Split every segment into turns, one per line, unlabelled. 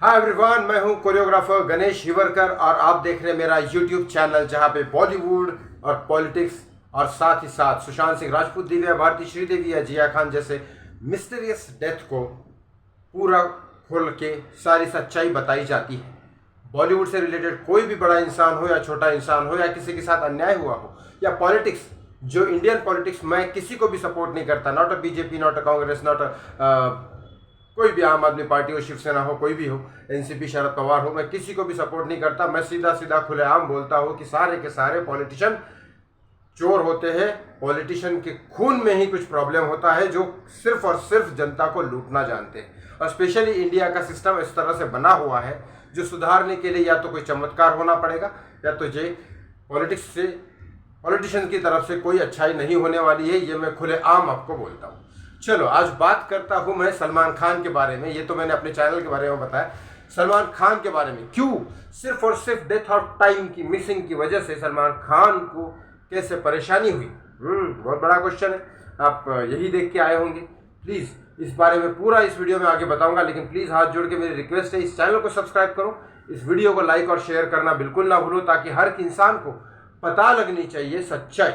Hi everyone, मैं हूं choreographer Ganesh Hiwarkar और आप देख रहे हैं मेरा यूट्यूब चैनल जहां पे बॉलीवुड और पॉलिटिक्स और साथ ही साथ सुशांत सिंह राजपूत, दिव्या भारती, श्रीदेवी या जिया खान जैसे मिस्टीरियस डेथ को पूरा खोल के सारी सच्चाई बताई जाती है। बॉलीवुड से रिलेटेड कोई भी बड़ा इंसान हो या छोटा इंसान हो या किसी के साथ अन्याय हुआ हो या पॉलिटिक्स, जो इंडियन पॉलिटिक्स, मैं किसी को भी सपोर्ट नहीं करता, not a BJP, not a Congress, not a कोई भी आम आदमी पार्टी हो, शिवसेना हो, कोई भी हो, एनसीपी, शरद पवार हो, मैं किसी को भी सपोर्ट नहीं करता। मैं सीधा सीधा खुलेआम बोलता हूँ कि सारे के सारे पॉलिटिशियन चोर होते हैं। पॉलिटिशियन के खून में ही कुछ प्रॉब्लम होता है, जो सिर्फ और सिर्फ जनता को लूटना जानते हैं। और स्पेशली इंडिया का सिस्टम इस तरह से बना हुआ है, जो सुधारने के लिए या तो कोई चमत्कार होना पड़ेगा या तो ये पॉलिटिक्स से, पॉलिटिशियन की तरफ से कोई अच्छाई नहीं होने वाली है। ये मैं खुलेआम आपको बोलता हूँ। चलो आज बात करता हूँ मैं सलमान खान के बारे में। ये तो मैंने अपने चैनल के बारे में बताया। सलमान खान के बारे में क्यों सिर्फ और सिर्फ डेथ ऑफ टाइम की मिसिंग की वजह से सलमान खान को कैसे परेशानी हुई, बहुत बड़ा क्वेश्चन है। आप यही देख के आए होंगे। प्लीज़ इस बारे में पूरा इस वीडियो में आगे बताऊंगा, लेकिन प्लीज़ हाथ जोड़ के मेरी रिक्वेस्ट है, इस चैनल को सब्सक्राइब करो, इस वीडियो को लाइक और शेयर करना बिल्कुल ना भूलो, ताकि हर इंसान को पता लगनी चाहिए सच्चाई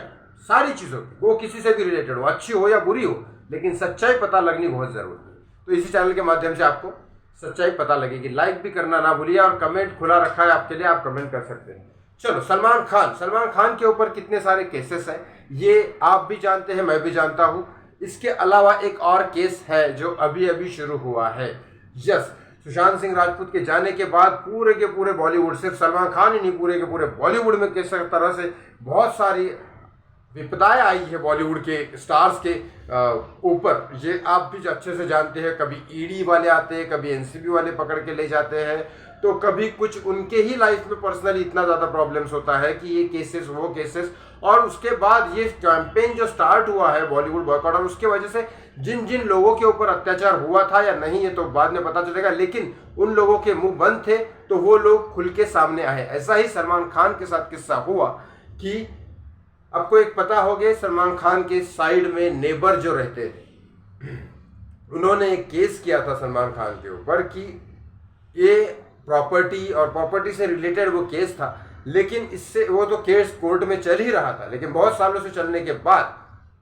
सारी चीज़ों की, वो किसी से भी रिलेटेड हो, अच्छी हो या बुरी हो, लेकिन सच्चाई पता लगनी बहुत ज़रूरी है। तो इसी चैनल के माध्यम से आपको सच्चाई पता लगेगी। लाइक भी करना ना भूलिए और कमेंट खुला रखा है आपके लिए, आप कमेंट कर सकते हैं। चलो, सलमान खान के ऊपर कितने सारे केसेस हैं ये आप भी जानते हैं, मैं भी जानता हूँ। इसके अलावा एक और केस है जो अभी अभी शुरू हुआ है। यस, सुशांत सिंह राजपूत के जाने के बाद पूरे के पूरे बॉलीवुड, सिर्फ सलमान खान ही नहीं, पूरे के पूरे बॉलीवुड में किस तरह से बहुत सारी विपदाएं आई है बॉलीवुड के स्टार्स के ऊपर, ये आप भी अच्छे से जानते हैं। कभी ईडी वाले आते हैं, कभी एनसीबी वाले पकड़ के ले जाते हैं, तो कभी कुछ उनके ही लाइफ में पर्सनली इतना ज़्यादा प्रॉब्लम्स होता है कि ये केसेस वो केसेस। और उसके बाद ये कैंपेन जो स्टार्ट हुआ है बॉलीवुड बॉयकॉट, और उसके वजह से जिन जिन लोगों के ऊपर अत्याचार हुआ था या नहीं ये तो बाद में पता चलेगा, लेकिन उन लोगों के मुंह बंद थे तो वो लोग खुल के सामने आए। ऐसा ही सलमान खान के साथ किस्सा हुआ कि आपको एक पता हो गया, सलमान खान के साइड में नेबर जो रहते थे, उन्होंने एक केस किया था सलमान खान के ऊपर कि ये प्रॉपर्टी और प्रॉपर्टी से रिलेटेड वो केस था, लेकिन इससे वो तो केस कोर्ट में चल ही रहा था, लेकिन बहुत सालों से चलने के बाद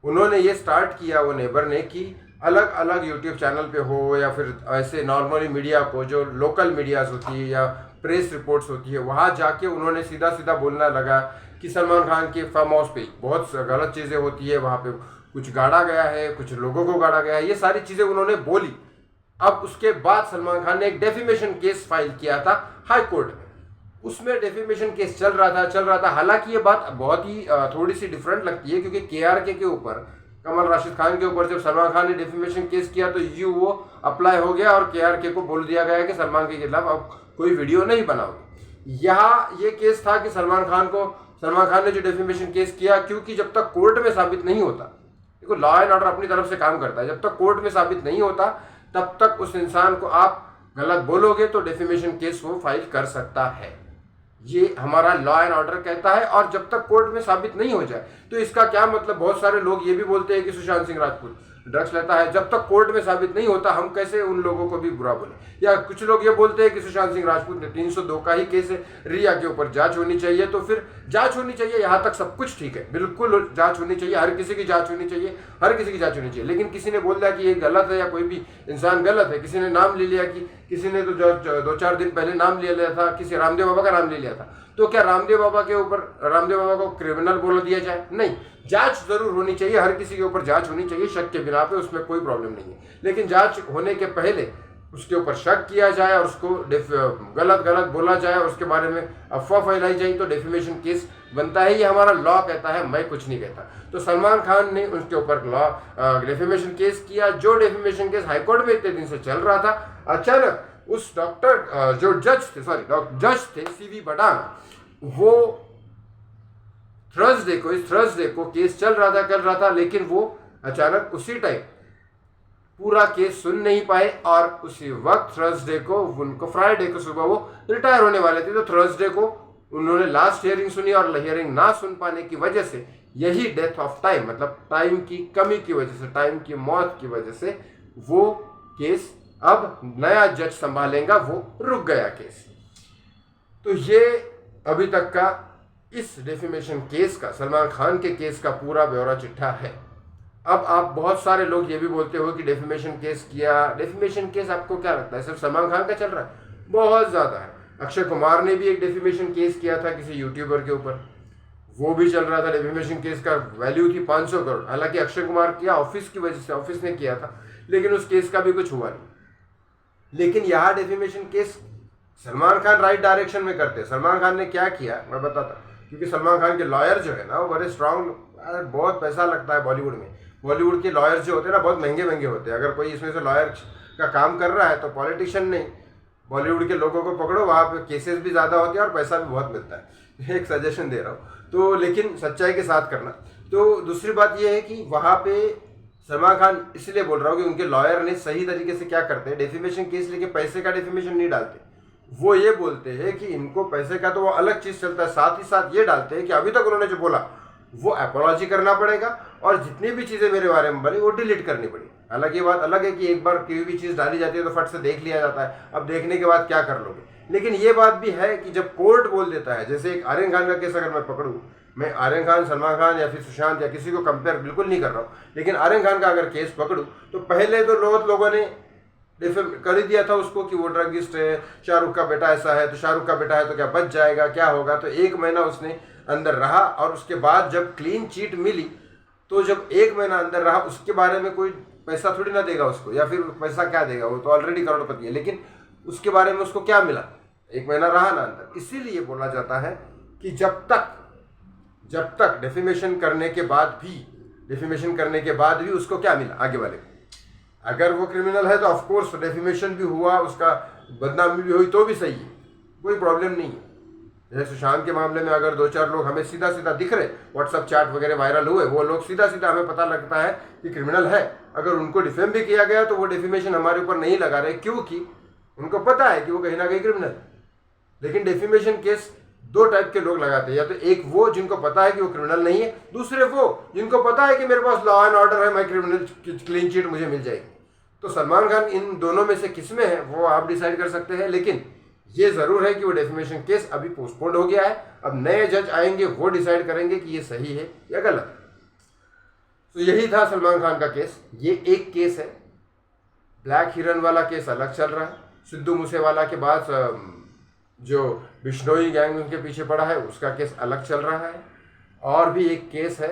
उन्होंने ये स्टार्ट किया, वो नेबर ने, कि अलग अलग यूट्यूब चैनल पे हो या फिर ऐसे नॉर्मली मीडिया को, जो लोकल मीडियाज होती है या प्रेस रिपोर्ट्स होती है, वहाँ जाके उन्होंने सीधा सीधा बोलना लगा कि सलमान खान के फार्म हाउस पे बहुत गलत चीज़ें होती है, वहाँ पे कुछ गाड़ा गया है, कुछ लोगों को गाड़ा गया है, ये सारी चीज़ें उन्होंने बोली। अब उसके बाद सलमान खान ने एक डेफिमेशन केस फाइल किया था हाई कोर्ट में। उसमें डेफिमेशन केस चल रहा था। हालांकि ये बात बहुत ही थोड़ी सी डिफरेंट लगती है, क्योंकि केआरके के ऊपर, कमल राशिद खान के ऊपर जब सलमान खान ने डेफिमेशन केस किया तो वो अप्लाई हो गया और केआरके को बोल दिया गया कि सलमान के खिलाफ अब कोई वीडियो नहीं बनाओगे। यहाँ ये केस था कि सलमान खान ने जो डेफिमेशन केस किया, क्योंकि जब तक कोर्ट में साबित नहीं होता, देखो लॉ एंड ऑर्डर अपनी तरफ से काम करता है, जब तक कोर्ट में साबित नहीं होता तब तक उस इंसान को आप गलत बोलोगे तो डेफिमेशन केस वो फाइल कर सकता है। ये हमारा लॉ एंड ऑर्डर कहता है। और जब तक कोर्ट में साबित नहीं हो जाए, तो इसका क्या मतलब, बहुत सारे लोग ये भी बोलते हैं कि सुशांत सिंह राजपूत ड्रग्स लेता है, जब तक कोर्ट में साबित नहीं होता हम कैसे उन लोगों को भी बुरा बोले। या कुछ लोग ये बोलते हैं कि सुशांत सिंह राजपूत ने 302 का ही केस है, रिया के ऊपर जांच होनी चाहिए, तो फिर जांच होनी चाहिए, यहाँ तक सब कुछ ठीक है, बिल्कुल जांच होनी चाहिए, हर किसी की जांच होनी चाहिए, हर किसी की जांच होनी चाहिए। लेकिन किसी ने बोल दिया कि ये गलत है या कोई भी इंसान गलत है, किसी ने नाम ले लिया, कि किसी ने तो 2-4 दिन पहले नाम ले लिया था, किसी रामदेव बाबा का नाम ले लिया था, तो क्या रामदेव बाबा को क्रिमिनल बोल दिया जाए? नहीं, जांच जरूर होनी चाहिए, हर किसी के ऊपर जांच होनी चाहिए शक के बिना पे, उसमें कोई प्रॉब्लम नहीं है। लेकिन जांच होने के पहले उसके ऊपर शक किया जाए और उसको गलत बोला जाए और उसके बारे में अफवाह फैलाई जाए तो डेफिमेशन केस बनता है। ये हमारा लॉ कहता है, मैं कुछ नहीं कहता। तो सलमान खान ने उसके ऊपर डेफिमेशन केस किया, जो डेफिमेशन केस हाईकोर्ट में इतने दिन से चल रहा था। अचानक उस जो जज थे सीवी बडांग, वो थर्सडे को केस चल रहा था, लेकिन वो अचानक उसी टाइम पूरा केस सुन नहीं पाए और उसी वक्त थर्सडे को, उनको फ्राइडे को सुबह वो रिटायर होने वाले थे, तो थर्सडे को उन्होंने लास्ट हियरिंग सुनी और हियरिंग ना सुन पाने की वजह से यही डेथ ऑफ टाइम, मतलब टाइम की कमी की वजह से, टाइम की मौत की वजह से वो केस अब नया जज संभालेगा, वो रुक गया केस। तो ये अभी तक का इस डेफेमेशन केस का, सलमान खान के केस का पूरा ब्यौरा चिट्ठा है। अब आप बहुत सारे लोग ये भी बोलते हो कि डेफेमेशन केस किया। डेफेमेशन केस आपको क्या लगता है सिर्फ सलमान खान का चल रहा है? बहुत ज़्यादा है। अक्षय कुमार ने भी एक डेफेमेशन केस किया था किसी यूट्यूबर के ऊपर, वो भी चल रहा था। डेफेमेशन केस का वैल्यू थी 500 करोड़। हालांकि अक्षय कुमार किया ऑफिस की वजह से, ऑफिस ने किया था, लेकिन उस केस का भी कुछ हुआ नहीं। लेकिन यहाँ defamation case Salman Khan right direction में करते हैं। सलमान खान ने क्या किया मैं बताता, क्योंकि सलमान खान के लॉयर जो है ना वो बड़े स्ट्रांग, बहुत पैसा लगता है बॉलीवुड में। बॉलीवुड के लॉयर्स जो होते हैं ना बहुत महंगे महंगे होते हैं। अगर कोई इसमें से लॉयर का काम कर रहा है तो पॉलिटिशियन नहीं, बॉलीवुड के लोगों को पकड़ो, वहाँ पे केसेस भी ज़्यादा होते हैं और पैसा भी बहुत मिलता है। एक सजेशन दे रहा हूँ तो, लेकिन सच्चाई के साथ करना। तो दूसरी बात यह है कि वहाँ पे सलमान खान इसलिए बोल रहा हूँ कि उनके लॉयर ने सही तरीके से क्या करते हैं, डेफेमेशन केस लेके पैसे का डेफेमेशन नहीं डालते। वो ये बोलते हैं कि इनको पैसे का तो वो अलग चीज़ चलता है, साथ ही साथ ये डालते हैं कि अभी तक उन्होंने जो बोला वो अपॉलॉजी करना पड़ेगा और जितनी भी चीज़ें मेरे बारे में बनी वो डिलीट करनी पड़ेगी। हालांकि ये बात अलग है कि एक बार कोई भी चीज़ डाली जाती है तो फट से देख लिया जाता है, अब देखने के बाद क्या कर लोगे। लेकिन ये बात भी है कि जब कोर्ट बोल देता है, जैसे एक आर्यन खान का केस अगर मैं पकड़ूँ, मैं आर्यन खान, सलमान खान या फिर सुशांत या किसी को कंपेयर बिल्कुल नहीं कर रहा हूँ, लेकिन आर्यन खान का अगर केस पकड़ूँ तो पहले तो बहुत लोगों ने कर ही दिया था उसको कि वो ड्रगिस्ट है, शाहरुख का बेटा ऐसा है, तो शाहरुख का बेटा है तो क्या बच जाएगा, क्या होगा। तो 1 महीना उसने अंदर रहा और उसके बाद जब क्लीन चिट मिली तो जब 1 महीना अंदर रहा, उसके बारे में कोई पैसा थोड़ी ना देगा उसको, या फिर पैसा क्या देगा, वो तो ऑलरेडी करोड़पति है। लेकिन उसके बारे में उसको क्या मिला, 1 महीना रहा ना अंदर। इसीलिए बोला जाता है कि जब तक डेफेमेशन करने के बाद भी उसको क्या मिला आगे वाले को। अगर वो क्रिमिनल है तो ऑफकोर्स डेफेमेशन भी हुआ, उसका बदनामी भी हुई तो भी सही है, कोई प्रॉब्लम नहीं है। जैसे सुशांत के मामले में अगर 2-4 लोग हमें सीधा सीधा दिख रहे, व्हाट्सअप चैट वगैरह वायरल हुए, वो लोग सीधा सीधा हमें पता लगता है कि क्रिमिनल है, अगर उनको डिफेम भी किया गया तो वो डेफेमेशन हमारे ऊपर नहीं लगा रहे, क्योंकि उनको पता है कि वो कहीं ना कहीं क्रिमिनल है। लेकिन डेफेमेशन केस 2 टाइप के लोग लगाते हैं, या तो एक वो जिनको पता है कि वो क्रिमिनल नहीं है, दूसरे वो जिनको पता है कि मेरे पास लॉ एंड ऑर्डर है, मैं क्रिमिनल क्लीन चिट मुझे मिल जाएगी। तो सलमान खान इन दोनों में से किस में है वो आप डिसाइड कर सकते हैं। लेकिन ये जरूर है कि वो डेफेमेशन केस अभी पोस्टपोन्ड हो गया है, अब नए जज आएंगे, वो डिसाइड करेंगे कि ये सही है या गलत। तो यही था सलमान खान का केस। ये एक केस है। ब्लैक हिरन वाला केस अलग चल रहा है। सिद्धू मूसेवाला के बाद जो बिश्नोई गैंग उनके पीछे पड़ा है उसका केस अलग चल रहा है। और भी एक केस है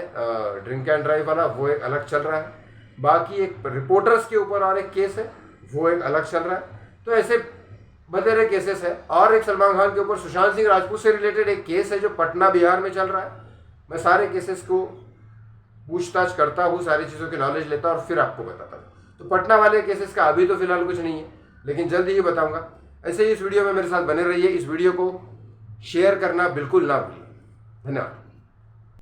ड्रिंक एंड ड्राइव वाला, वो एक अलग चल रहा है। बाकी एक रिपोर्टर्स के ऊपर और एक केस है, वो एक अलग चल रहा है। तो ऐसे बतेरे केसेस है। और एक सलमान खान के ऊपर सुशांत सिंह राजपूत से रिलेटेड एक केस है जो पटना बिहार में चल रहा है। मैं सारे केसेस को पूछताछ करता हूँ, सारी चीज़ों की नॉलेज लेता हूँ और फिर आपको बताता हूँ। तो पटना वाले केसेस का अभी तो फिलहाल कुछ नहीं है, लेकिन जल्दी ही बताऊँगा। ऐसे ही इस वीडियो में मेरे साथ बने रहिए। इस वीडियो को शेयर करना बिल्कुल ना भूलिए। धन्यवाद।